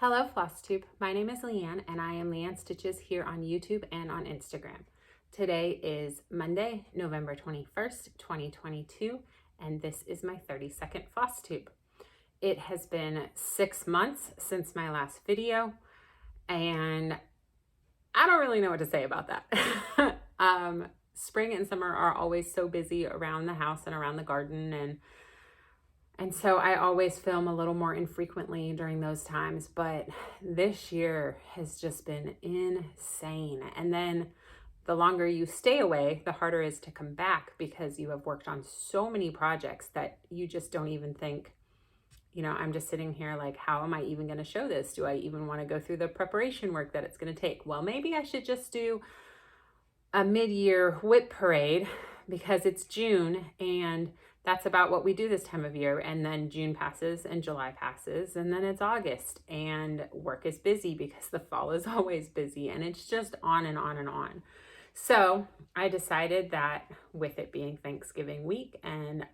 Hello FlossTube, my name is Leanne and I am leann.stitches here on YouTube and on Instagram. Today is Monday, November 21st, 2022, and this is my 30-second FlossTube. It has been 6 months since my last video and I don't really know what to say about that. Spring and summer are always so busy around the house and around the garden, and so I always film a little more infrequently during those times, but this year has just been insane. And then the longer you stay away, the harder it is to come back because you have worked on so many projects that you just don't even think, I'm just sitting here like, how am I even going to show this? Do I even want to go through the preparation work that it's going to take? Well, maybe I should just do a mid-year whip parade because it's June and that's about what we do this time of year. And then June passes and July passes and then it's August and work is busy because the fall is always busy, and it's just on and on and on. So I decided that with it being Thanksgiving week and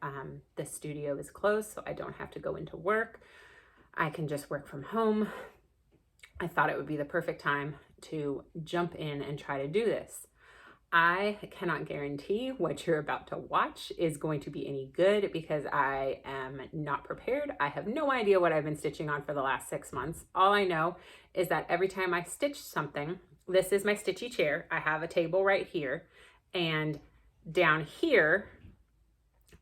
the studio is closed, so I don't have to go into work, I can just work from home. I thought it would be the perfect time to jump in and try to do this. I cannot guarantee what you're about to watch is going to be any good because I am not prepared. I have no idea what I've been stitching on for the last 6 months. All I know is that every time I stitch something, this is my stitchy chair. I have a table right here, and down here,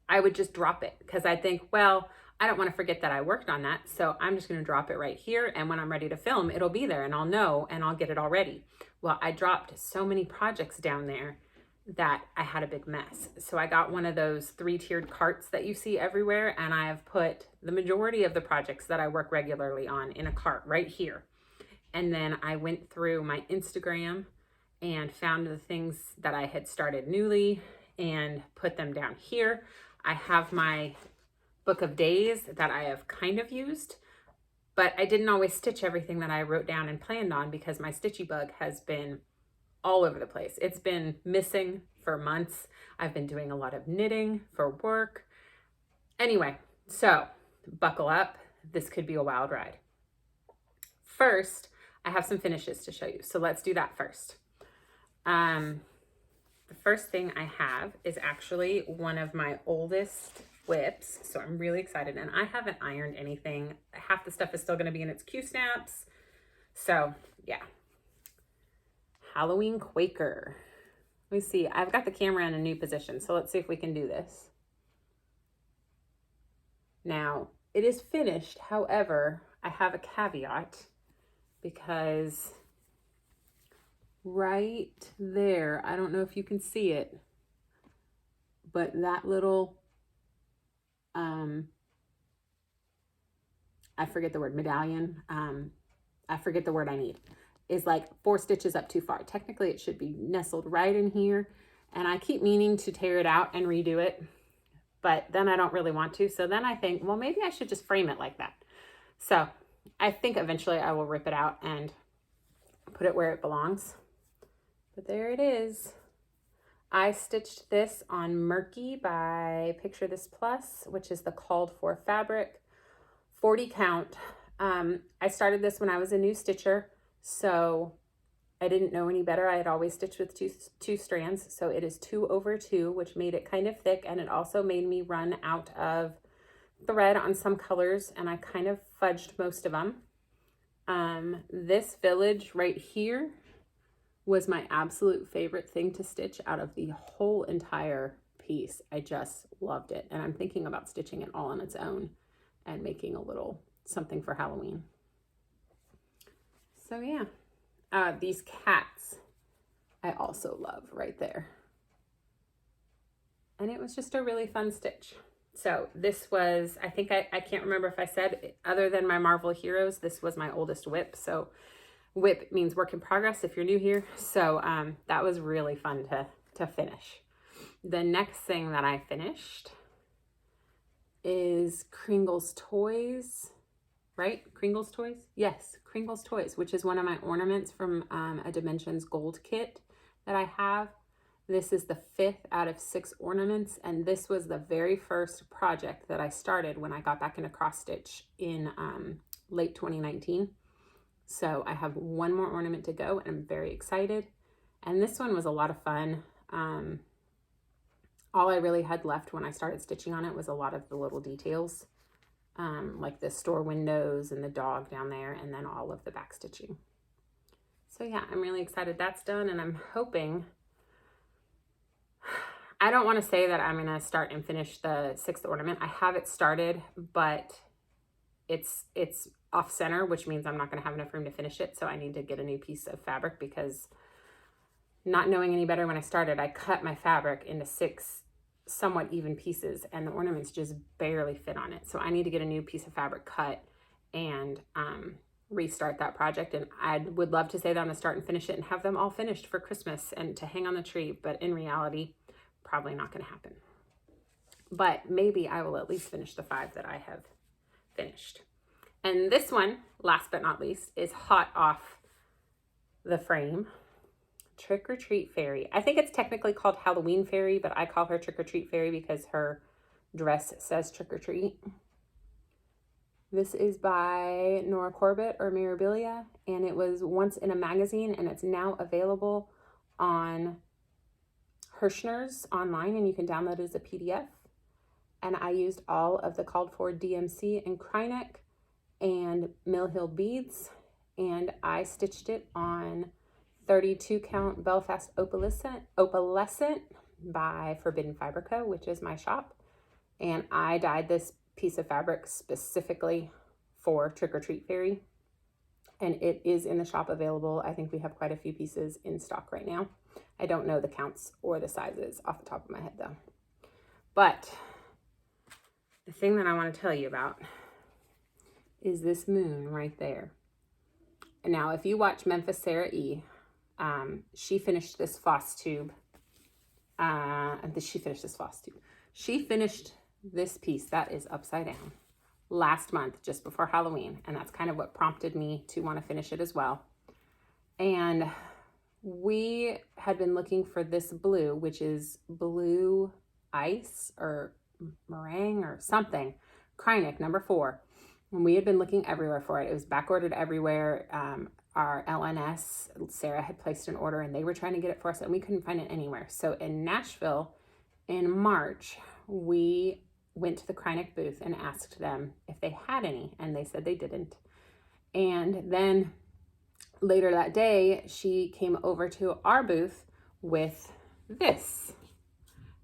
I would just drop it because I think, well, I don't want to forget that I worked on that. So I'm just going to drop it right here. And when I'm ready to film, it'll be there and I'll know and I'll get it all ready. Well, I dropped so many projects down there that I had a big mess. So I got one of those 3-tiered carts that you see everywhere. And I have put the majority of the projects that I work regularly on in a cart right here. And then I went through my Instagram and found the things that I had started newly and put them down here. I have my book of days that I have kind of used, but I didn't always stitch everything that I wrote down and planned on because my stitchy bug has been all over the place. It's been missing for months. I've been doing a lot of knitting for work. Anyway, so buckle up. This could be a wild ride. First, I have some finishes to show you. So let's do that first. The first thing I have is actually one of my oldest whips, so I'm really excited, and I haven't ironed anything. Half the stuff is still going to be in its Q-snaps, so yeah. Halloween Quaker. Let me see, I've got the camera in a new position, so let's see if we can do this. Now, it is finished, however, I have a caveat because right there, I don't know if you can see it, but that little I forget the word, medallion, I forget the word I need, is like 4 stitches up too far. Technically it should be nestled right in here, and I keep meaning to tear it out and redo it, but then I don't really want to. So then I think, well, maybe I should just frame it like that. So I think eventually I will rip it out and put it where it belongs. But there it is. I stitched this on Murky by Picture This Plus, which is the called for fabric, 40 count. I started this when I was a new stitcher, so I didn't know any better. I had always stitched with two strands, so it is 2 over 2, which made it kind of thick, and it also made me run out of thread on some colors, and I kind of fudged most of them. This village right here was my absolute favorite thing to stitch out of the whole entire piece. I just loved it. And I'm thinking about stitching it all on its own and making a little something for Halloween. So yeah, these cats I also love right there. And it was just a really fun stitch. So this was, I think I can't remember if I said, other than my Marvel Heroes, this was my oldest whip. So whip means work in progress if you're new here. So that was really fun to finish. The next thing that I finished is Kringle's Toys, right? Kringle's Toys? Yes, Kringle's Toys, which is one of my ornaments from a Dimensions Gold kit that I have. This is the 5th out of 6 ornaments, and this was the very first project that I started when I got back into cross stitch in late 2019. So I have one more ornament to go and I'm very excited. And this one was a lot of fun. All I really had left when I started stitching on it was a lot of the little details, like the store windows and the dog down there, and then all of the back stitching. So yeah, I'm really excited that's done, and I'm hoping, I don't want to say that I'm going to start and finish the 6th ornament. I have it started, but it's off center, which means I'm not going to have enough room to finish it. So I need to get a new piece of fabric, because not knowing any better, when I started, I cut my fabric into 6 somewhat even pieces, and the ornaments just barely fit on it. So I need to get a new piece of fabric cut and restart that project. And I would love to say that I'm gonna start and finish it and have them all finished for Christmas and to hang on the tree, but in reality, probably not gonna happen. But maybe I will at least finish the 5 that I have finished. And this one, last but not least, is hot off the frame. Trick or Treat Fairy. I think it's technically called Halloween Fairy, but I call her Trick or Treat Fairy because her dress says Trick or Treat. This is by Nora Corbett or Mirabilia, and it was once in a magazine, and it's now available on Hirschner's online, and you can download it as a PDF. And I used all of the called for DMC and Kryneck and Mill Hill beads, and I stitched it on 32 count Belfast Opalescent by Forbidden Fiber Co., which is my shop. And I dyed this piece of fabric specifically for Trick or Treat Fairy. And it is in the shop available. I think we have quite a few pieces in stock right now. I don't know the counts or the sizes off the top of my head though. But the thing that I want to tell you about is this moon right there. Now, if you watch Memphis Sarah E., she finished this FlossTube. She finished this piece that is upside down last month, just before Halloween. And that's kind of what prompted me to want to finish it as well. And we had been looking for this blue, which is blue ice or meringue or something, Kryneck number 4. And we had been looking everywhere for it. It was back ordered everywhere. Our LNS, Sarah, had placed an order and they were trying to get it for us and we couldn't find it anywhere. So in Nashville in March, we went to the Kryneck booth and asked them if they had any, and they said they didn't. And then later that day, she came over to our booth with this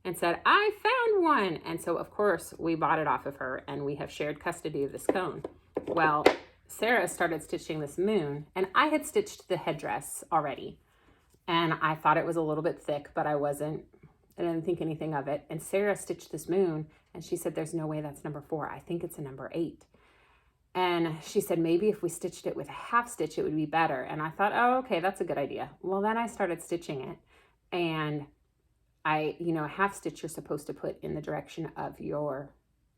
and said, I found one. And so of course we bought it off of her, and we have shared custody of this cone. Well, Sarah started stitching this moon, and I had stitched the headdress already, and I thought it was a little bit thick, but I didn't think anything of it. And Sarah stitched this moon, and she said, there's no way that's number 4. I think it's a number 8. And she said, maybe if we stitched it with a half stitch, it would be better. And I thought, oh, okay, that's a good idea. Well, then I started stitching it, and a half stitch you're supposed to put in the direction of your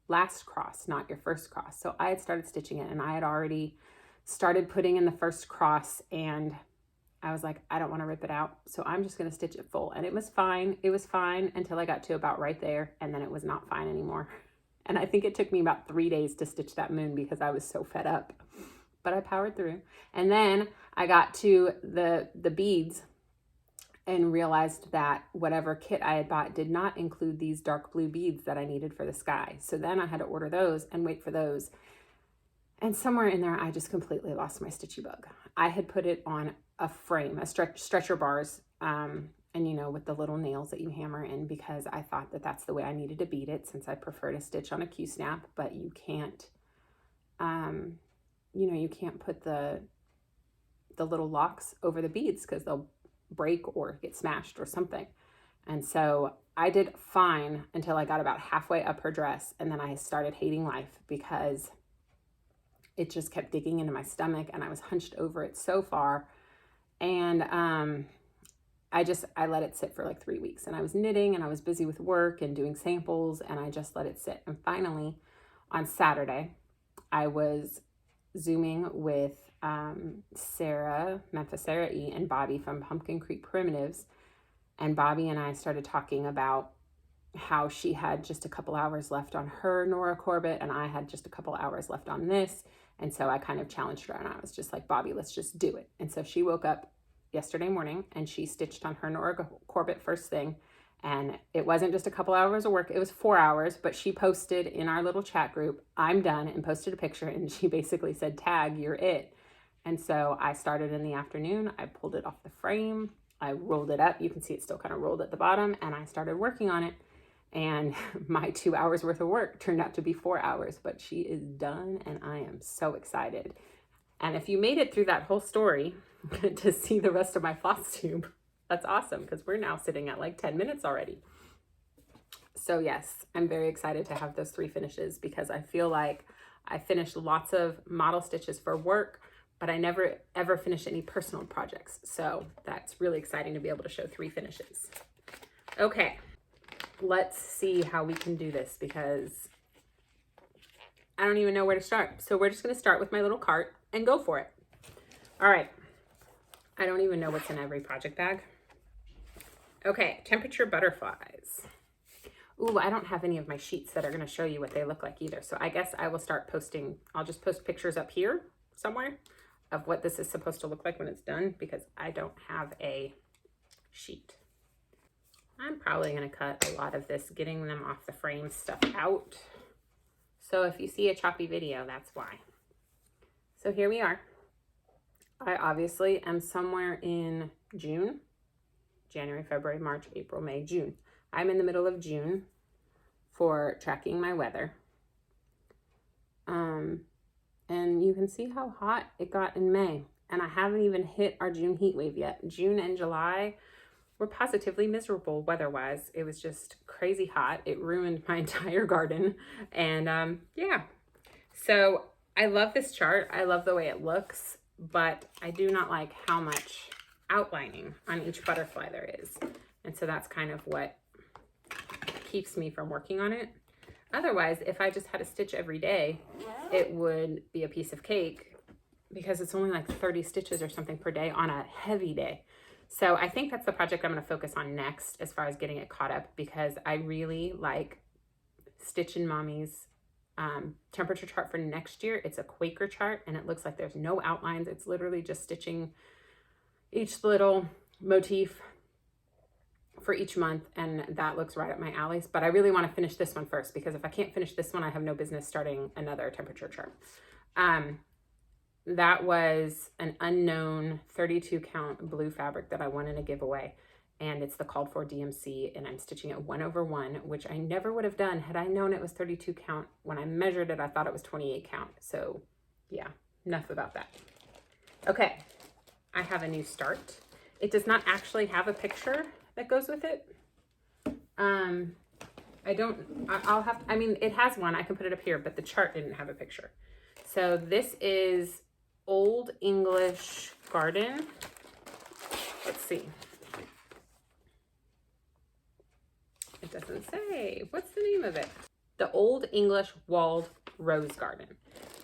last cross, not your first cross. So I had started stitching it, and I had already started putting in the first cross, and I was like, I don't want to rip it out, so I'm just going to stitch it full. And it was fine. It was fine until I got to about right there, and then it was not fine anymore. And I think it took me about 3 days to stitch that moon because I was so fed up, but I powered through. And then I got to the beads and realized that whatever kit I had bought did not include these dark blue beads that I needed for the sky. So then I had to order those and wait for those. And somewhere in there, I just completely lost my stitchy bug. I had put it on a frame, stretcher bars, and with the little nails that you hammer in, because I thought that that's the way I needed to bead it, since I prefer to stitch on a Q-snap, but you can't, you can't put the little locks over the beads because they'll break or get smashed or something. And so I did fine until I got about halfway up her dress, and then I started hating life because it just kept digging into my stomach, and I was hunched over it so far. And I let it sit for like 3 weeks, and I was knitting and I was busy with work and doing samples, and I just let it sit. And finally on Saturday, I was Zooming with Sarah, Memphis Sarah E., and Bobby from Pumpkin Creek Primitives. And Bobby and I started talking about how she had just a couple hours left on her Nora Corbett, and I had just a couple hours left on this. And so I kind of challenged her and I was just like, Bobby, let's just do it. And so she woke up yesterday morning and she stitched on her Nora Corbett first thing. And it wasn't just a couple hours of work, it was 4 hours, but she posted in our little chat group, I'm done, and posted a picture, and she basically said, tag, you're it. And so I started in the afternoon, I pulled it off the frame, I rolled it up, you can see it's still kind of rolled at the bottom, and I started working on it. And my 2 hours worth of work turned out to be 4 hours, but she is done and I am so excited. And if you made it through that whole story to see the rest of my FlossTube, that's awesome, because we're now sitting at like 10 minutes already. So yes, I'm very excited to have those 3 finishes because I feel like I finished lots of model stitches for work, but I never ever finished any personal projects. So that's really exciting to be able to show 3 finishes. Okay, let's see how we can do this because I don't even know where to start. So we're just gonna start with my little cart and go for it. All right, I don't even know what's in every project bag. Okay, temperature butterflies. Ooh, I don't have any of my sheets that are gonna show you what they look like either. So I guess I will start posting, I'll just post pictures up here somewhere of what this is supposed to look like when it's done because I don't have a sheet. I'm probably gonna cut a lot of this, getting them off the frame stuff out. So if you see a choppy video, that's why. So here we are. I obviously am somewhere in June. January, February, March, April, May, June. I'm in the middle of June for tracking my weather. And you can see how hot it got in May. And I haven't even hit our June heat wave yet. June and July were positively miserable weather-wise. It was just crazy hot. It ruined my entire garden. And yeah, so I love this chart. I love the way it looks, but I do not like how much outlining on each butterfly there is. And so that's kind of what keeps me from working on it. Otherwise, if I just had a stitch every day, it would be a piece of cake because it's only like 30 stitches or something per day on a heavy day. So I think that's the project I'm going to focus on next as far as getting it caught up because I really like Stitch and Mommy's temperature chart for next year. It's a Quaker chart and it looks like there's no outlines. It's literally just stitching each little motif for each month, and that looks right up my alleys. But I really want to finish this one first because if I can't finish this one, I have no business starting another temperature chart. That was an unknown 32 count blue fabric that I won in a giveaway, and it's the called for DMC, and I'm stitching it 1/1, which I never would have done had I known it was 32 count. When I measured it, I thought it was 28 count. So yeah, enough about that. Okay, I have a new start. It does not actually have a picture that goes with it. I mean, it has one, I can put it up here, but the chart didn't have a picture. So this is Old English Garden. Let's see. It doesn't say. What's the name of it? The Old English Walled Rose Garden.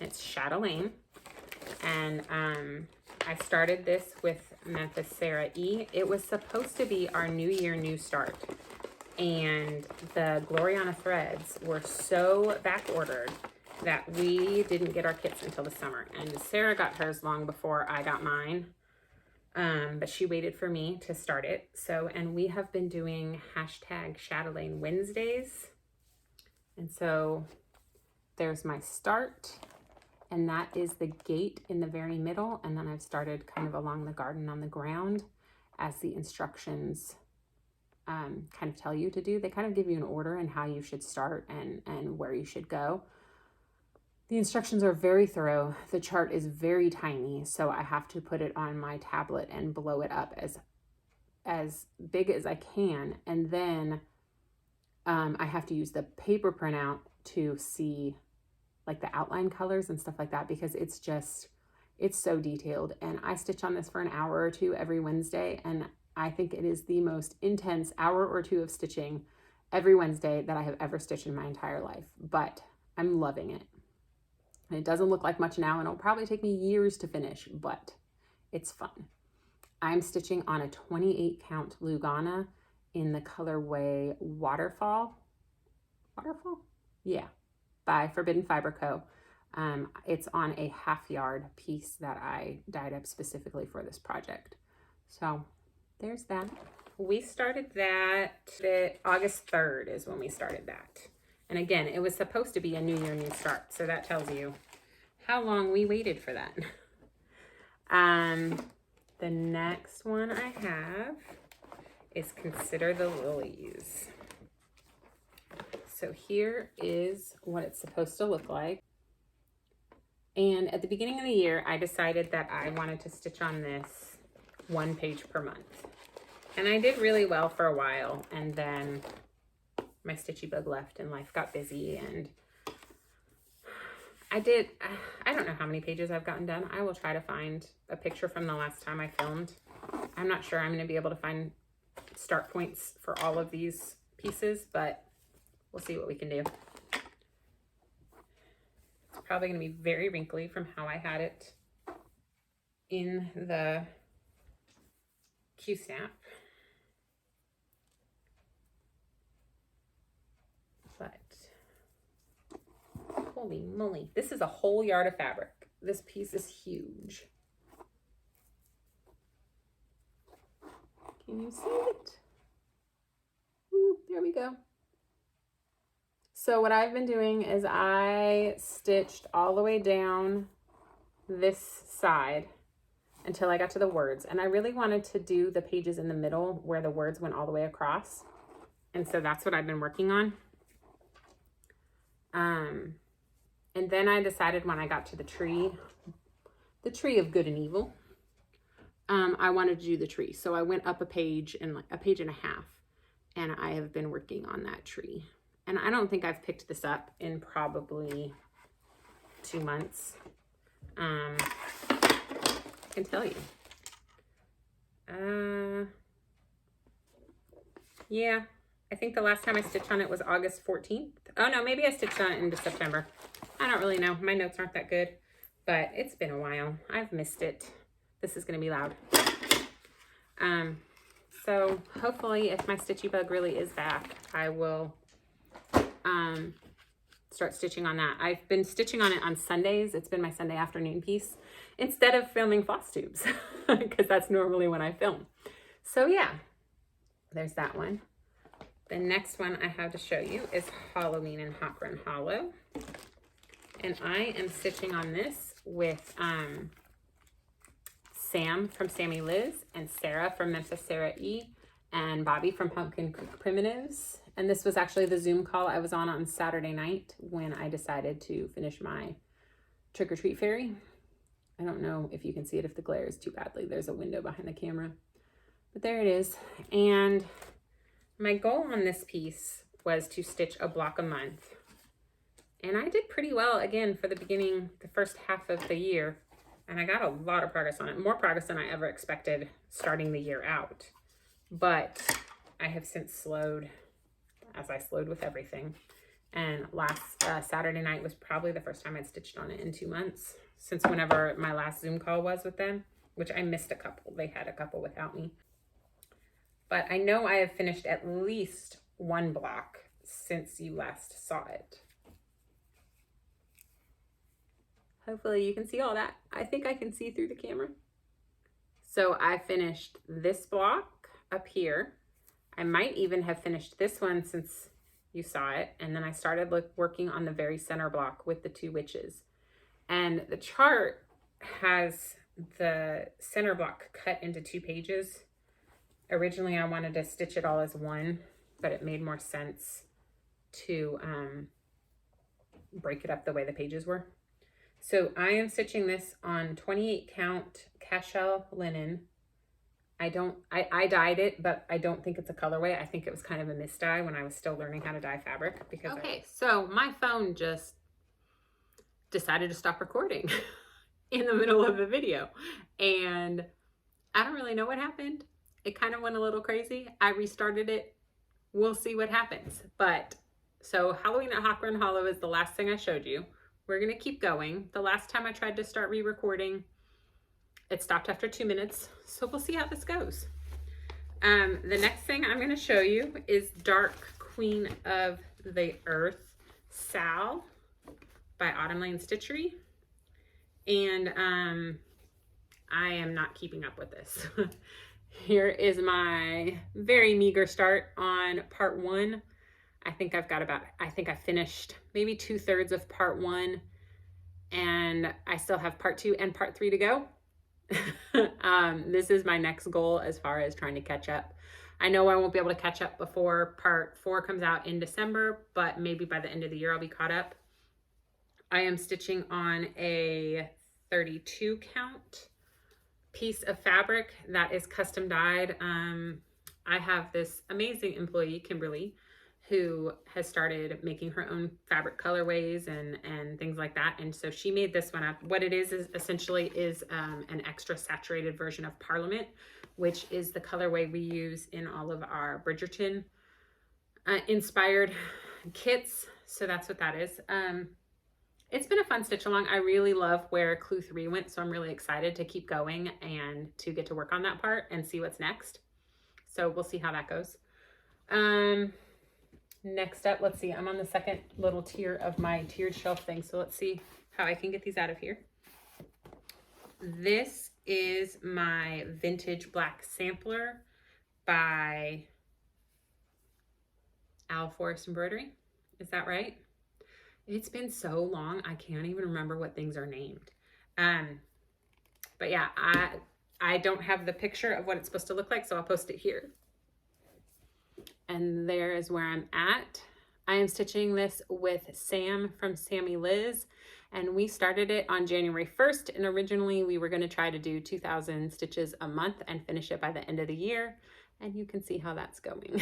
It's Chatelaine. And I started this with Memphis Sarah E. It was supposed to be our New Year, New Start. And the Gloriana threads were so back ordered that we didn't get our kits until the summer. And Sarah got hers long before I got mine. But she waited for me to start it. So, and we have been doing hashtag Chatelaine Wednesdays. And so there's my start. And that is the gate in the very middle. And then I've started kind of along the garden on the ground as the instructions kind of tell you to do. They kind of give you an order and how you should start and where you should go. The instructions are very thorough. The chart is very tiny, so I have to put it on my tablet and blow it up as big as I can. And then I have to use the paper printout to see like the outline colors and stuff like that because it's so detailed. And I stitch on this for an hour or two every Wednesday, and I think it is the most intense hour or two of stitching every Wednesday that I have ever stitched in my entire life, but I'm loving it. And it doesn't look like much now, and it'll probably take me years to finish, but it's fun. I'm stitching on a 28 count Lugana in the colorway Waterfall? Yeah, by Forbidden Fiber Co. It's on a 1/2 yard piece that I dyed up specifically for this project. So there's that. We started that August 3rd is when we started that. And again, it was supposed to be a new year, new start. So that tells you how long we waited for that. The next one I have is Consider the Lilies. So here is what it's supposed to look like. And at the beginning of the year, I decided that I wanted to stitch on this 1 page per month. And I did really well for a while, and then my stitchy bug left and life got busy, and I don't know how many pages I've gotten done. I will try to find a picture from the last time I filmed. I'm not sure I'm going to be able to find start points for all of these pieces, but we'll see what we can do. It's probably going to be very wrinkly from how I had it in the Q-snap. But holy moly, this is a whole yard of fabric. This piece is huge. Can you see it? Ooh, there we go. So what I've been doing is I stitched all the way down this side until I got to the words. And I really wanted to do the pages in the middle where the words went all the way across. And so that's what I've been working on. And then I decided when I got to the tree of good and evil, I wanted to do the tree. So I went up a page and like a page and a half, and I have been working on that tree. And I don't think I've picked this up in probably 2 months. I can tell you. Yeah, I think the last time I stitched on it was August 14th. Oh no, maybe I stitched on it into September. I don't really know. My notes aren't that good, but it's been a while. I've missed it. This is going to be loud. So hopefully if my stitchy bug really is back, I will start stitching on that. I've been stitching on it on Sundays. It's been my Sunday afternoon piece instead of filming FlossTubes because that's normally when I film. So yeah, there's that one. The next one I have to show you is Halloween in Hot Run Hollow. And I am stitching on this with Sam from Sammy Liz and Sarah from Memphis Sarah E and Bobby from Pumpkin Creek Primitives. And this was actually the Zoom call I was on Saturday night when I decided to finish my Trick or Treat Fairy. I don't know if you can see it if the glare is too badly. There's a window behind the camera, but there it is. And my goal on this piece was to stitch a block a month. And I did pretty well again for the beginning, the first half of the year. And I got a lot of progress on it, more progress than I ever expected starting the year out. But I have since slowed, as I slowed with everything. And last Saturday night was probably the first time I'd stitched on it in 2 months, since whenever my last Zoom call was with them, which I missed a couple. They had a couple without me. But I know I have finished at least 1 block since you last saw it. Hopefully you can see all that. I think I can see through the camera. So I finished this block up here. I might even have finished this one since you saw it. And then I started working on the very center block with the 2 witches. And the chart has the center block cut into 2 pages. Originally I wanted to stitch it all as one, but it made more sense to break it up the way the pages were. So I am stitching this on 28 count cashel linen. I dyed it, but I don't think it's a colorway. I think it was kind of a misdye when I was still learning how to dye fabric. Because so my phone just decided to stop recording in the middle of the video. And I don't really know what happened. It kind of went a little crazy. I restarted it. We'll see what happens. But so Halloween at Hot Run Hollow is the last thing I showed you. We're going to keep going. The last time I tried to start re-recording, it stopped after 2 minutes. So we'll see how this goes. The next thing I'm going to show you is Dark Queen of the Earth Sal by Autumn Lane Stitchery. And I am not keeping up with this. Here is my very meager start on part 1. I think I finished maybe 2/3 of part 1, and I still have part 2 and part 3 to go. This is my next goal as far as trying to catch up. I know I won't be able to catch up before part 4 comes out in December, but maybe by the end of the year I'll be caught up. I am stitching on a 32 count piece of fabric that is custom dyed. I have this amazing employee, Kimberly, who has started making her own fabric colorways and things like that. And so she made this one up. What it is essentially an extra saturated version of Parliament, which is the colorway we use in all of our Bridgerton inspired kits. So that's what that is. It's been a fun stitch along. I really love where Clue 3 went, so I'm really excited to keep going and to get to work on that part and see what's next. So we'll see how that goes. Next up, let's see, I'm on the second little tier of my tiered shelf thing, so let's see how I can get these out of here. This is my vintage black sampler by Owl Forest Embroidery. Is that right? It's been so long, I can't even remember what things are named. But yeah, I don't have the picture of what it's supposed to look like, so I'll post it here. And there is where I'm at. I am stitching this with Sam from Sammy Liz, and we started it on January 1st, and originally we were going to try to do 2,000 stitches a month and finish it by the end of the year, and you can see how that's going.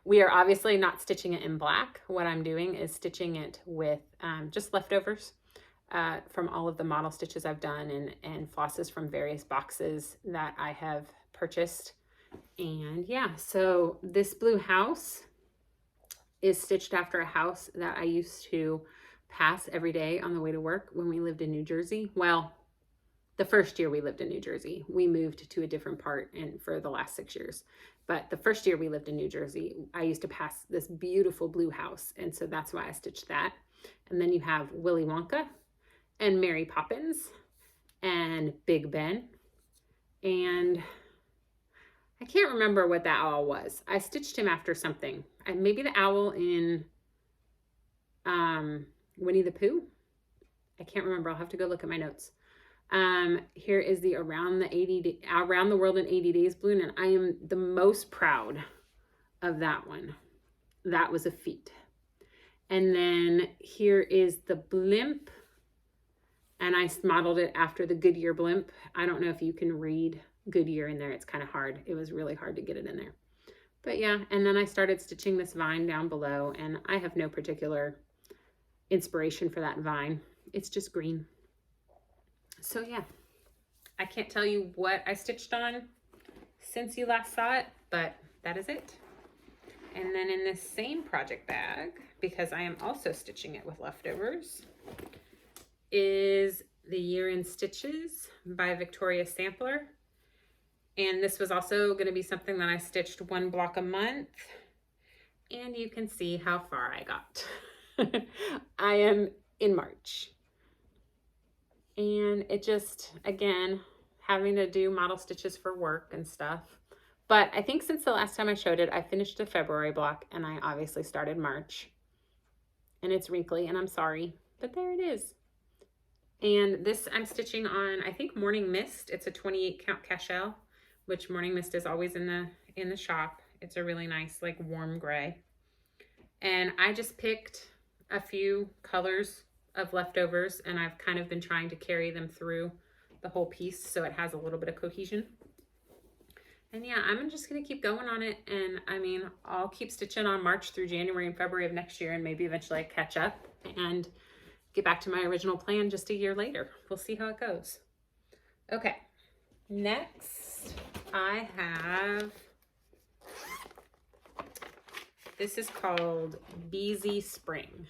We are obviously not stitching it in black. What I'm doing is stitching it with just leftovers from all of the model stitches I've done and flosses from various boxes that I have purchased. And yeah, so this blue house is stitched after a house that I used to pass every day on the way to work when we lived in New Jersey. Well, the first year we lived in New Jersey. We moved to a different part and for the last 6 years. But the first year we lived in New Jersey, I used to pass this beautiful blue house. And so that's why I stitched that. And then you have Willy Wonka and Mary Poppins and Big Ben. And I can't remember what that owl was. I stitched him after something. Maybe the owl in Winnie the Pooh. I can't remember. I'll have to go look at my notes. Here is the Around the World in 80 Days balloon, and I am the most proud of that one. That was a feat. And then here is the blimp, and I modeled it after the Goodyear blimp. I don't know if you can read Goodyear in there. It's kind of hard. It was really hard to get it in there. But yeah, and then I started stitching this vine down below, and I have no particular inspiration for that vine. It's just green. So yeah, I can't tell you what I stitched on since you last saw it, but that is it. And then in this same project bag, because I am also stitching it with leftovers, is the Year in Stitches by Victoria Sampler. And this was also going to be something that I stitched 1 block a month. And you can see how far I got. I am in March. And it just, again, having to do model stitches for work and stuff. But I think since the last time I showed it, I finished the February block and I obviously started March. And it's wrinkly and I'm sorry, but there it is. And this I'm stitching on, I think, Morning Mist. It's a 28 count cashel, which Morning Mist is always in the shop. It's a really nice, like, warm gray. And I just picked a few colors of leftovers, and I've kind of been trying to carry them through the whole piece so it has a little bit of cohesion. And yeah, I'm just gonna keep going on it, and I mean, I'll keep stitching on March through January and February of next year, and maybe eventually I catch up and get back to my original plan just a year later. We'll see how it goes. Okay, next I have, this is called Beezy Spring,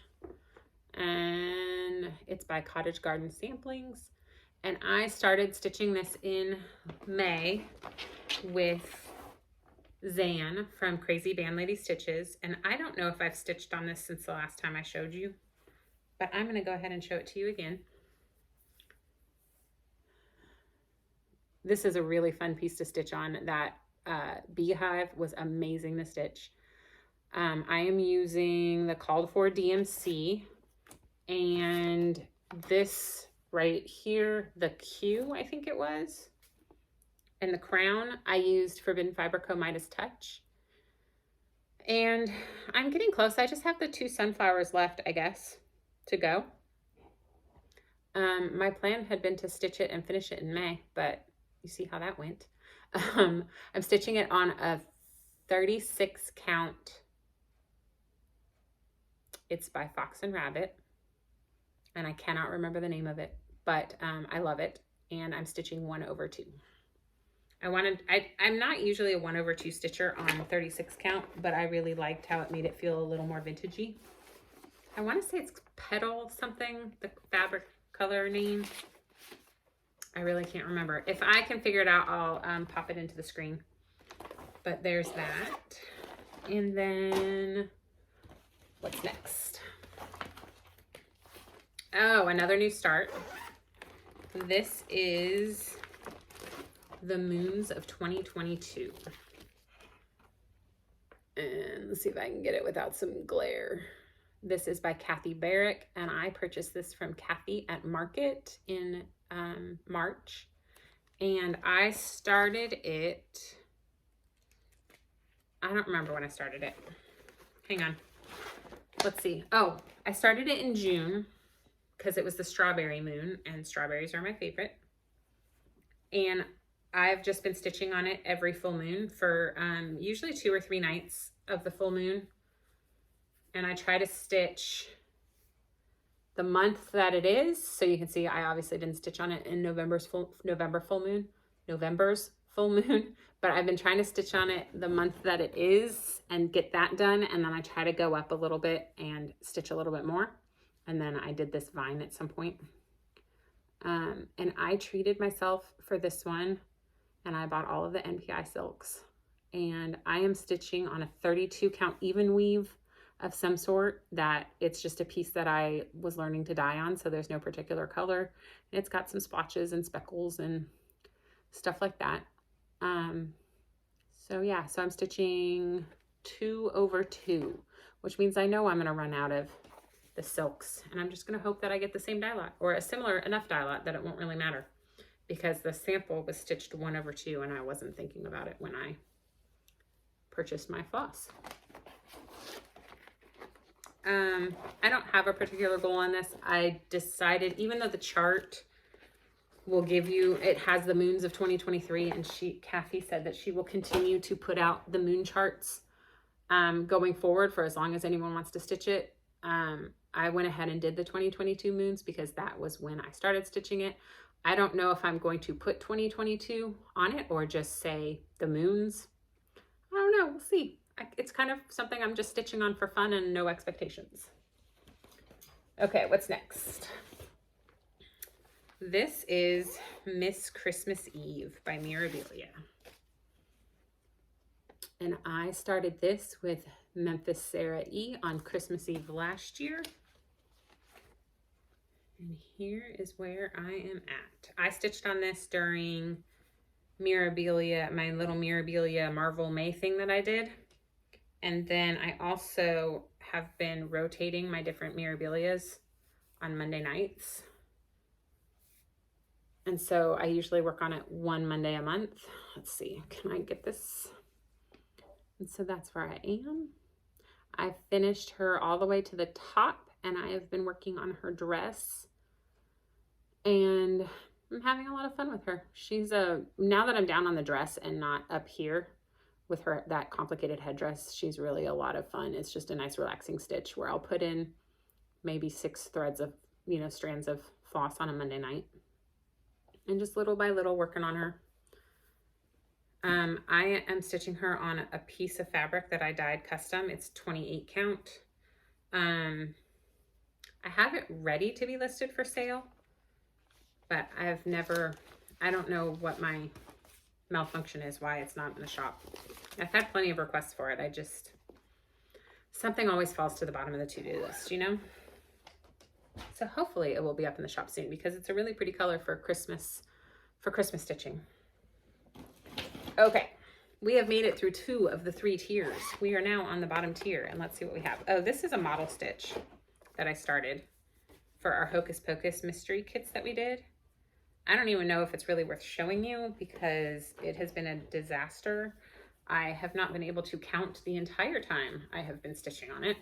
and it's by Cottage Garden Samplings. And I started stitching this in May with Zan from Crazy Band Lady Stitches. And I don't know if I've stitched on this since the last time I showed you. but I'm going to go ahead and show it to you again. This is a really fun piece to stitch on. That beehive was amazing to stitch. I am using the called for DMC, and this right here, the Q, I think it was, and the crown, I used Forbidden Fiber Co. Midas Touch. And I'm getting close. I just have the 2 sunflowers left, I guess, to go. My plan had been to stitch it and finish it in May, but you see how that went. I'm stitching it on a 36 count. It's by Fox and Rabbit, and I cannot remember the name of it, but I love it, and I'm stitching 1/2. I'm not usually a 1/2 stitcher on 36 count, but I really liked how it made it feel a little more vintagey. I want to say it's Petal something, the fabric color name. I really can't remember. If I can figure it out, I'll pop it into the screen. But there's that. And then what's next? Oh, another new start. This is the Moons of 2022. And let's see if I can get it without some glare. This is by Kathy Barrick, and I purchased this from Kathy at Market in March. And I started it, I don't remember when I started it. Hang on. Let's see. Oh, I started it in June because it was the strawberry moon, and strawberries are my favorite. And I've just been stitching on it every full moon for usually 2 or 3 nights of the full moon. And I try to stitch the month that it is. So you can see I obviously didn't stitch on it in November's full moon, but I've been trying to stitch on it the month that it is and get that done. And then I try to go up a little bit and stitch a little bit more. And then I did this vine at some point. And I treated myself for this one, and I bought all of the NPI silks, and I am stitching on a 32 count even weave of some sort. That it's just a piece that I was learning to dye on, so there's no particular color. It's got some splotches and speckles and stuff like that. So yeah, so I'm stitching 2/2, which means I know I'm going to run out of the silks, and I'm just going to hope that I get the same dye lot or a similar enough dye lot that it won't really matter, because the sample was stitched 1/2 and I wasn't thinking about it when I purchased my floss. I don't have a particular goal on this. I decided, even though the chart will give you, it has the moons of 2023, and Kathy said that she will continue to put out the moon charts going forward for as long as anyone wants to stitch it. I went ahead and did the 2022 moons because that was when I started stitching it. I don't know if I'm going to put 2022 on it or just say the moons. I don't know. We'll see. It's kind of something I'm just stitching on for fun and no expectations. Okay, what's next? This is Miss Christmas Eve by Mirabilia. And I started this with Memphis Sarah E on Christmas Eve last year. And here is where I am at. I stitched on this during Mirabilia, my little Mirabilia Marvel May thing that I did. And then I also have been rotating my different Mirabilias on Monday nights. And so I usually work on it 1 Monday a month. Let's see, can I get this? And so that's where I am. I finished her all the way to the top, and I have been working on her dress, and I'm having a lot of fun with her. She's now that I'm down on the dress and not up here with her, that complicated headdress, she's really a lot of fun. It's just a nice relaxing stitch where I'll put in maybe 6 threads of, strands of floss on a Monday night, and just little by little working on her. I am stitching her on a piece of fabric that I dyed custom. It's 28 count. I have it ready to be listed for sale, but I don't know what my malfunction is, why it's not in the shop. I've had plenty of requests for it. Something always falls to the bottom of the to-do list, So hopefully it will be up in the shop soon because it's a really pretty color for Christmas stitching. Okay, we have made it through 2 of the 3 tiers. We are now on the bottom tier, and let's see what we have. Oh, this is a model stitch that I started for our Hocus Pocus mystery kits that we did. I don't even know if it's really worth showing you because it has been a disaster. I have not been able to count the entire time I have been stitching on it.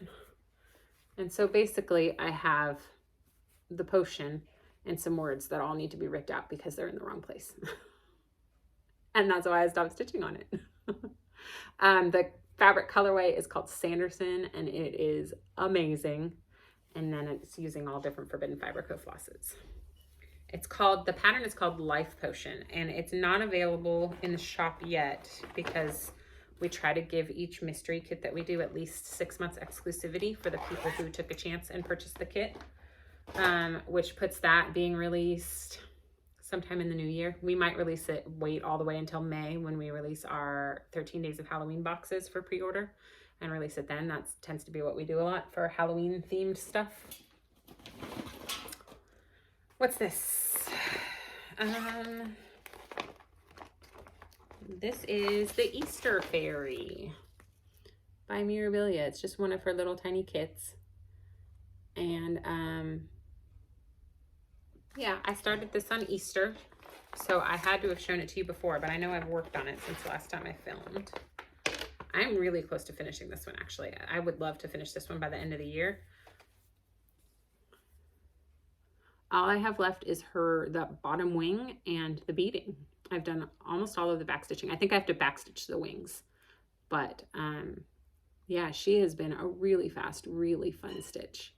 And so basically I have the potion and some words that all need to be ripped out because they're in the wrong place. And that's why I stopped stitching on it. The fabric colorway is called Sanderson and it is amazing. And then it's using all different Forbidden Fiber co-flosses. The pattern is called Life Potion, and it's not available in the shop yet because we try to give each mystery kit that we do at least 6 months exclusivity for the people who took a chance and purchased the kit, which puts that being released sometime in the new year. We might wait all the way until May when we release our 13 Days of Halloween boxes for pre-order and release it then. That tends to be what we do a lot for Halloween themed stuff. What's this? This is the Easter Fairy by Mirabilia. It's just one of her little tiny kits. And yeah, I started this on Easter. So I had to have shown it to you before, but I know I've worked on it since the last time I filmed. I'm really close to finishing this one, actually. I would love to finish this one by the end of the year. All I have left is the bottom wing and the beading. I've done almost all of the back stitching. I think I have to back stitch the wings. But yeah, she has been a really fast, really fun stitch.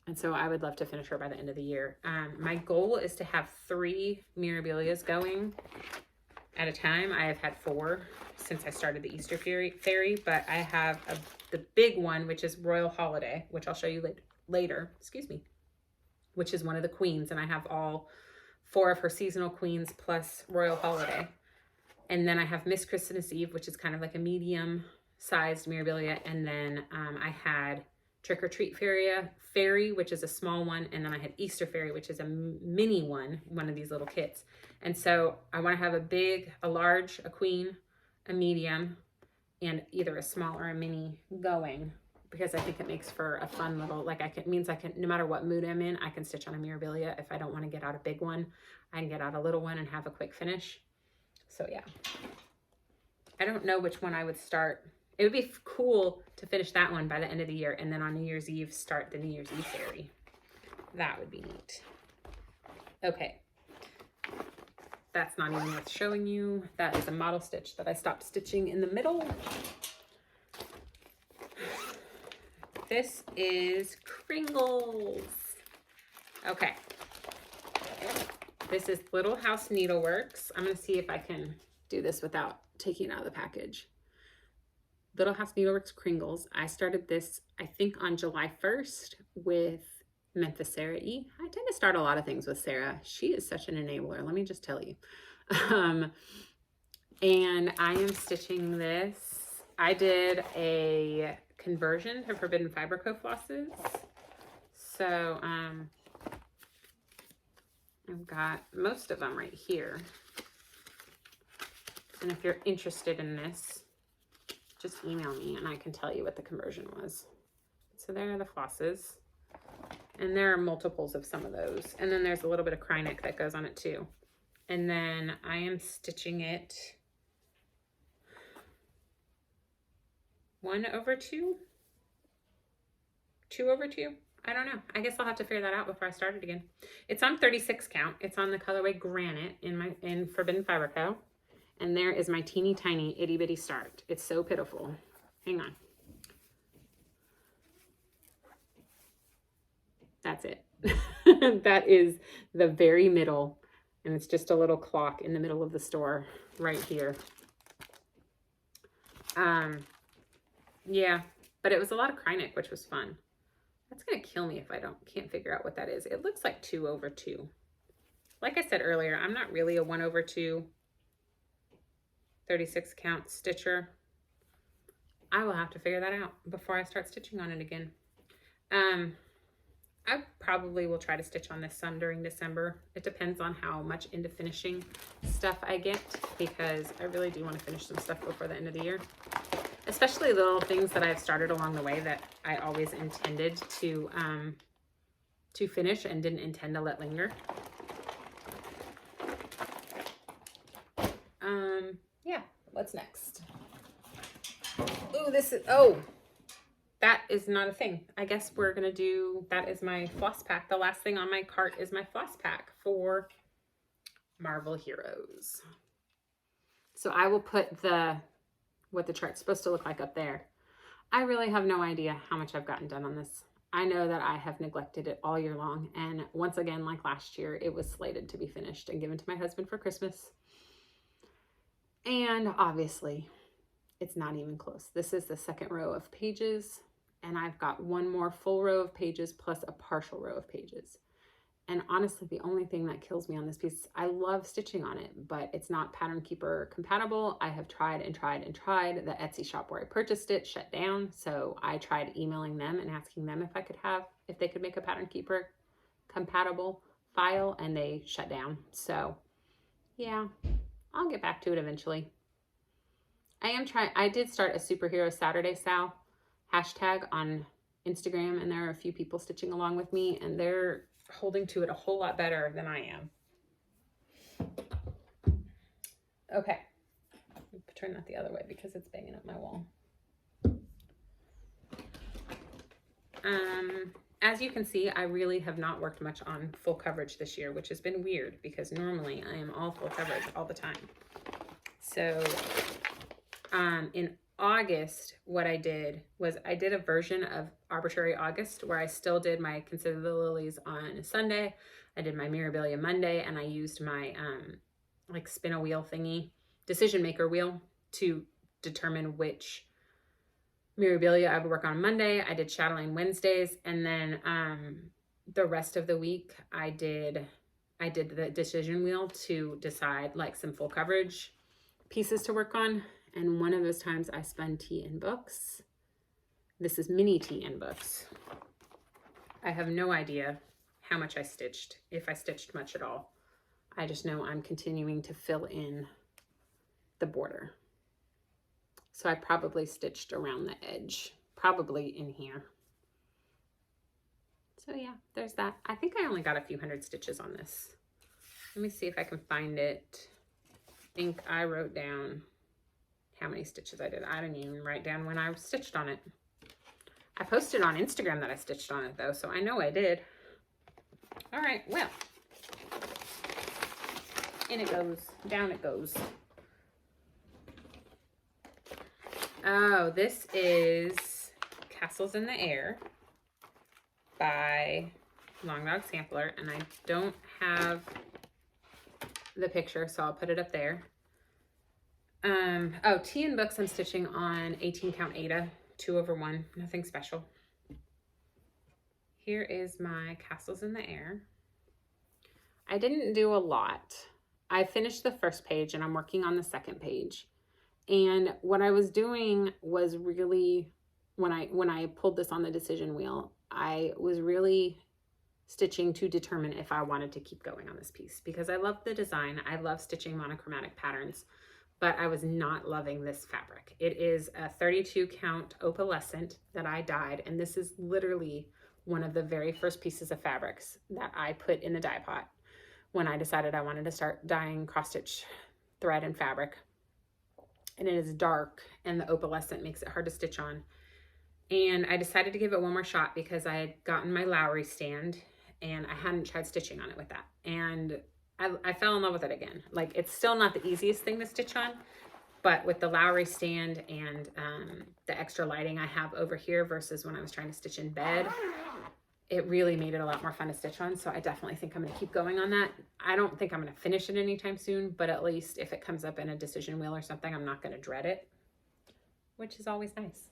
And so I would love to finish her by the end of the year. My goal is to have 3 Mirabilias going at a time. I have had 4 since I started the Easter Fairy, but I have the big one, which is Royal Holiday, which I'll show you later, excuse me, which is one of the queens. And I have all 4 of her seasonal queens plus Royal Holiday. And then I have Miss Christmas Eve, which is kind of like a medium-sized Mirabilia. And then I had Trick or Treat Fairy, which is a small one. And then I had Easter Fairy, which is a mini one of these little kits. And so I want to have a big, a large, a queen, a medium, and either a small or a mini going, because I think it makes for a fun little, means I can, no matter what mood I'm in, I can stitch on a Mirabilia. If I don't want to get out a big one, I can get out a little one and have a quick finish. So yeah, I don't know which one I would start. It would be cool to finish that one by the end of the year, and then on New Year's Eve, start the New Year's Eve Fairy. That would be neat. Okay. That's not even worth showing you. That is a model stitch that I stopped stitching in the middle. This is Kringles. Okay. This is Little House Needleworks. I'm going to see if I can do this without taking it out of the package. Little House Needleworks Kringles. I started this, I think, on July 1st with Memphis Sarah E. I tend to start a lot of things with Sarah. She is such an enabler, let me just tell you. And I am stitching this. I did a conversion to Forbidden Fiber co-flosses. So I've got most of them right here. And if you're interested in this, just email me and I can tell you what the conversion was. So there are the flosses. And there are multiples of some of those. And then there's a little bit of Krynic that goes on it too. And then I am stitching it 1/2, 2/2. I don't know. I guess I'll have to figure that out before I start it again. It's on 36 count. It's on the colorway Granite in Forbidden Fiber Co. And there is my teeny tiny itty bitty start. It's so pitiful. Hang on. That's it. That is the very middle. And it's just a little clock in the middle of the store right here. Yeah, but it was a lot of Krynic, which was fun. That's going to kill me if I can't figure out what that is. It looks like 2/2. Like I said earlier, I'm not really a 1/2 36 count stitcher. I will have to figure that out before I start stitching on it again. I probably will try to stitch on this some during December. It depends on how much into finishing stuff I get, because I really do want to finish some stuff before the end of the year. Especially little things that I've started along the way that I always intended to finish and didn't intend to let linger. Yeah, what's next? Oh, this is, oh, that is not a thing. I guess we're gonna do, that is my floss pack. The last thing on my cart is my floss pack for Marvel Heroes. So I will put what the chart's supposed to look like up there. I really have no idea how much I've gotten done on this. I know that I have neglected it all year long. And once again, like last year, it was slated to be finished and given to my husband for Christmas. And obviously, it's not even close. This is the second row of pages, and I've got one more full row of pages plus a partial row of pages. And honestly, the only thing that kills me on this piece, I love stitching on it, but it's not Pattern Keeper compatible. I have tried and tried and tried. The Etsy shop where I purchased it shut down, so I tried emailing them and asking them if they could make a Pattern Keeper compatible file, and they shut down. So yeah, I'll get back to it eventually. I did start a Superhero Saturday Sal hashtag on Instagram, and there are a few people stitching along with me, and they're holding to it a whole lot better than I am. Okay, turn that the other way because it's banging up my wall. As you can see, I really have not worked much on full coverage this year, which has been weird because normally I am all full coverage all the time. So in August, what I did was I did a version of Arbitrary August where I still did my Consider the Lilies on Sunday. I did my Mirabilia Monday, and I used my like spin a wheel thingy, decision maker wheel, to determine which Mirabilia I would work on Monday. I did Chatelaine Wednesdays, and then the rest of the week I did the decision wheel to decide like some full coverage pieces to work on. And one of those times I spun tea in books. This is mini tea in books. I have no idea how much I stitched, if I stitched much at all. I just know I'm continuing to fill in the border. So I probably stitched around the edge, probably in here. So yeah, there's that. I think I only got a few hundred stitches on this. Let me see if I can find it. I think I wrote down how many stitches I did. I didn't even write down when I stitched on it. I posted on Instagram that I stitched on it though, so I know I did. All right, well, in it goes, down it goes. Oh, this is Castles in the Air by Long Dog Sampler, and I don't have the picture, so I'll put it up there. Oh, tea and books I'm stitching on 18 count Aida, 2/1, nothing special. Here is my Castles in the Air. I didn't do a lot. I finished the first page and I'm working on the second page. And what I was doing was really, when I pulled this on the decision wheel, I was really stitching to determine if I wanted to keep going on this piece, because I love the design. I love stitching monochromatic patterns, but I was not loving this fabric. It is a 32 count opalescent that I dyed, and this is literally one of the very first pieces of fabrics that I put in the dye pot when I decided I wanted to start dyeing cross stitch thread and fabric. And it is dark, and the opalescent makes it hard to stitch on. And I decided to give it one more shot because I had gotten my Lowry stand and I hadn't tried stitching on it with that. And I fell in love with it again. Like, it's still not the easiest thing to stitch on, but with the Lowry stand and the extra lighting I have over here versus when I was trying to stitch in bed, it really made it a lot more fun to stitch on. So I definitely think I'm going to keep going on that. I don't think I'm going to finish it anytime soon, but at least if it comes up in a decision wheel or something, I'm not going to dread it, which is always nice.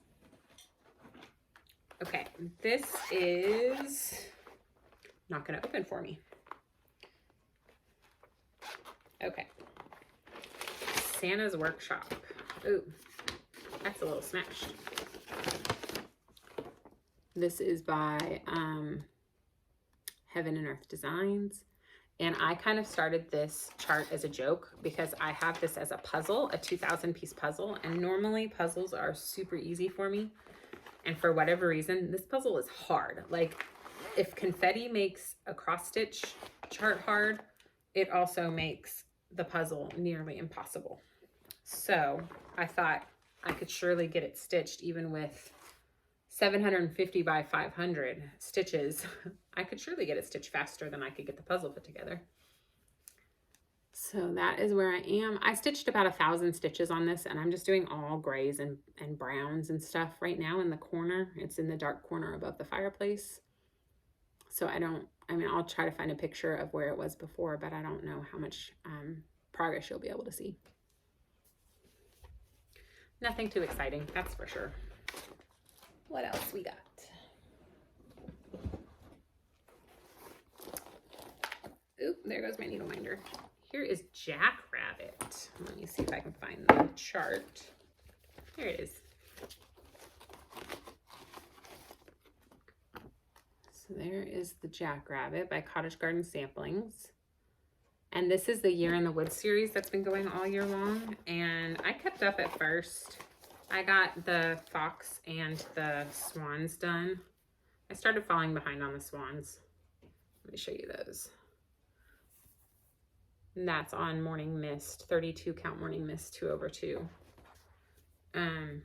Okay, this is not going to open for me. Okay, Santa's Workshop. Ooh, that's a little smashed. This is by Heaven and Earth Designs. And I kind of started this chart as a joke because I have this as a puzzle, a 2,000 piece puzzle. And normally puzzles are super easy for me. And for whatever reason, this puzzle is hard. Like if confetti makes a cross stitch chart hard, it also makes the puzzle nearly impossible. So I thought I could surely get it stitched even with 750 by 500 stitches. I could surely get it stitched faster than I could get the puzzle put together. So that is where I am. I stitched about 1,000 stitches on this, and I'm just doing all grays and browns and stuff right now in the corner. It's in the dark corner above the fireplace. So I'll try to find a picture of where it was before, but I don't know how much progress you'll be able to see. Nothing too exciting, that's for sure. What else we got? Oop, there goes my needle minder. Here is Jackrabbit. Let me see if I can find the chart. There it is. So there is the Jackrabbit by Cottage Garden Samplings. And this is the Year in the Woods series that's been going all year long. And I kept up at first. I got the fox and the swans done. I started falling behind on the swans. Let me show you those. And that's on Morning Mist, 32 count Morning Mist 2/2. And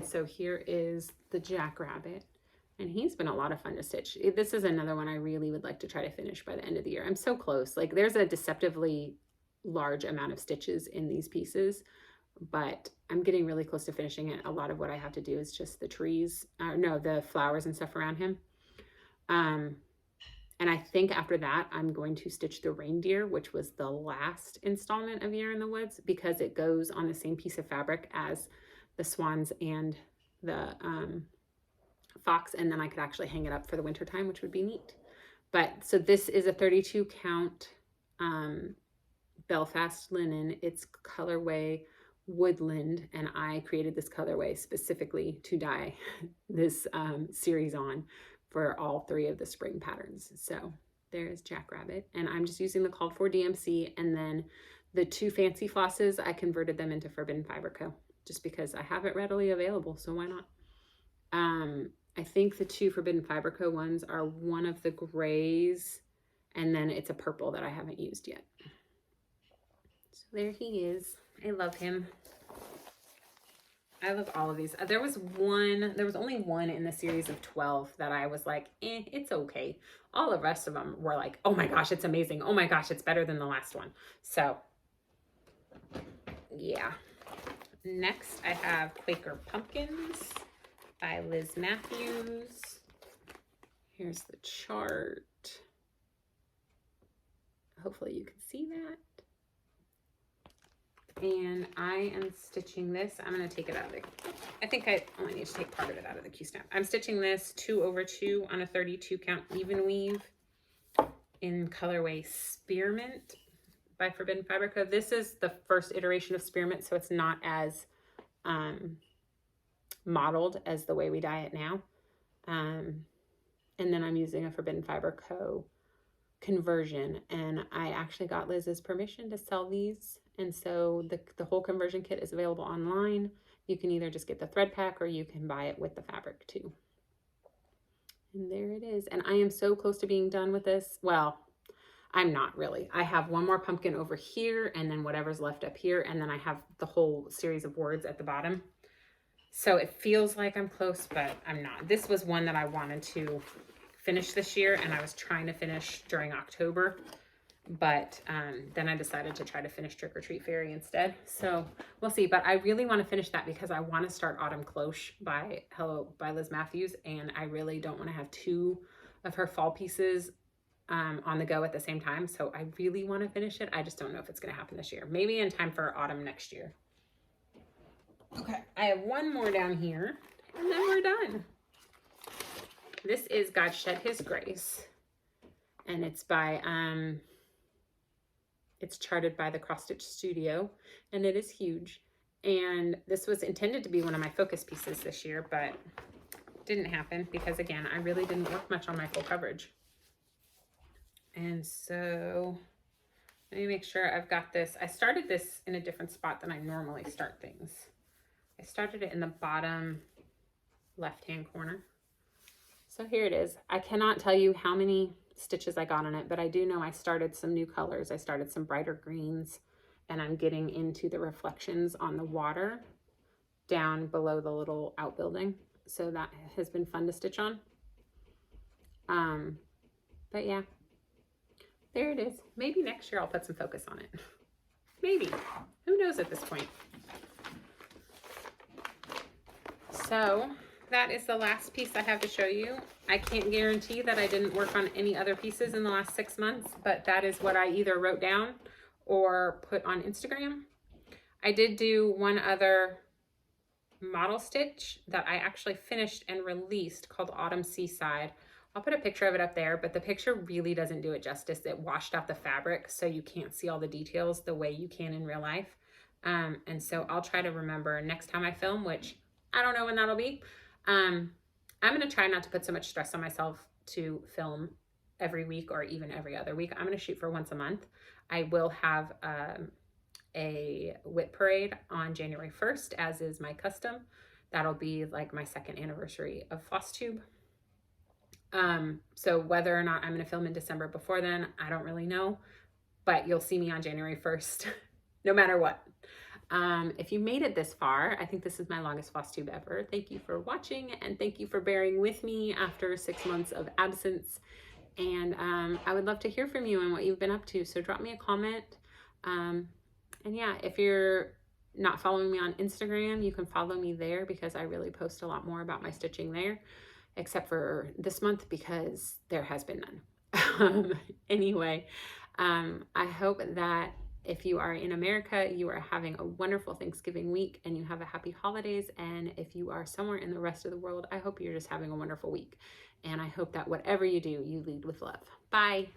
so here is the Jackrabbit. And he's been a lot of fun to stitch. This is another one I really would like to try to finish by the end of the year. I'm so close. Like there's a deceptively large amount of stitches in these pieces, but I'm getting really close to finishing it. A lot of what I have to do is just the trees, the flowers and stuff around him. And I think after that, I'm going to stitch the reindeer, which was the last installment of Year in the Woods, because it goes on the same piece of fabric as the swans and the fox. And then I could actually hang it up for the winter time, which would be neat. But so this is a 32 count Belfast linen. It's colorway Woodland, and I created this colorway specifically to dye this series on for all 3 of the spring patterns. So there's Jackrabbit, and I'm just using the called for DMC, and then the 2 fancy flosses, I converted them into Forbidden Fiber Co. just because I have it readily available, so why not? I think the 2 Forbidden Fiber Co. ones are one of the grays, and then it's a purple that I haven't used yet. So there he is. I love him. I love all of these. There was only one in the series of 12 that I was like, it's okay. All the rest of them were like, oh my gosh, it's amazing. Oh my gosh, it's better than the last one. So yeah. Next I have Quaker Pumpkins by Liz Matthews. Here's the chart. Hopefully you can see that. And I am stitching this. I'm going to take it out of the, I think I only need to take part of it out of the Q-snap. I'm stitching this 2/2 on a 32 count even weave in colorway Spearmint by Forbidden Fiber Co. This is the first iteration of Spearmint, so it's not as modeled as the way we dye it now. And then I'm using a Forbidden Fiber Co. conversion, and I actually got Liz's permission to sell these, and so the whole conversion kit is available online. You can either just get the thread pack or you can buy it with the fabric too. And there it is. And I am so close to being done with this. Well, I'm not really. I have one more pumpkin over here and then whatever's left up here, and then I have the whole series of words at the bottom. So it feels like I'm close, but I'm not. This was one that I wanted to finish this year, and I was trying to finish during October, but then I decided to try to finish Trick or Treat Fairy instead. So we'll see, but I really want to finish that because I want to start Autumn Cloche by Liz Matthews, and I really don't want to have 2 of her fall pieces on the go at the same time. So I really want to finish it. I just don't know if it's going to happen this year. Maybe in time for autumn next year. Okay, I have one more down here, and then we're done. This is God Shed His Grace, and it's by, it's charted by the Cross Stitch Studio, and it is huge. And this was intended to be one of my focus pieces this year, but didn't happen because again, I really didn't work much on my full coverage. And so let me make sure I've got this. I started this in a different spot than I normally start things. I started it in the bottom left-hand corner. So here it is. I cannot tell you how many stitches I got on it, but I do know I started some new colors. I started some brighter greens, and I'm getting into the reflections on the water down below the little outbuilding. So that has been fun to stitch on. But yeah, there it is. Maybe next year I'll put some focus on it. Maybe. Who knows at this point? So that is the last piece I have to show you. I can't guarantee that I didn't work on any other pieces in the last 6 months, but that is what I either wrote down or put on Instagram. I did do one other model stitch that I actually finished and released called Autumn Seaside. I'll put a picture of it up there, but the picture really doesn't do it justice. It washed out the fabric, so you can't see all the details the way you can in real life. And so I'll try to remember next time I film, which I don't know when that'll be. I'm going to try not to put so much stress on myself to film every week or even every other week. I'm going to shoot for once a month. I will have a whip parade on January 1st, as is my custom. That'll be like my 2nd anniversary of FlossTube. So whether or not I'm going to film in December before then, I don't really know, but you'll see me on January 1st, no matter what. If you made it this far, I think this is my longest FlossTube ever. Thank you for watching, and thank you for bearing with me after 6 months of absence. And I would love to hear from you and what you've been up to. So drop me a comment. And yeah, if you're not following me on Instagram, you can follow me there because I really post a lot more about my stitching there, except for this month because there has been none. Anyway, I hope that if you are in America, you are having a wonderful Thanksgiving week and you have a happy holidays. And if you are somewhere in the rest of the world, I hope you're just having a wonderful week. And I hope that whatever you do, you lead with love. Bye.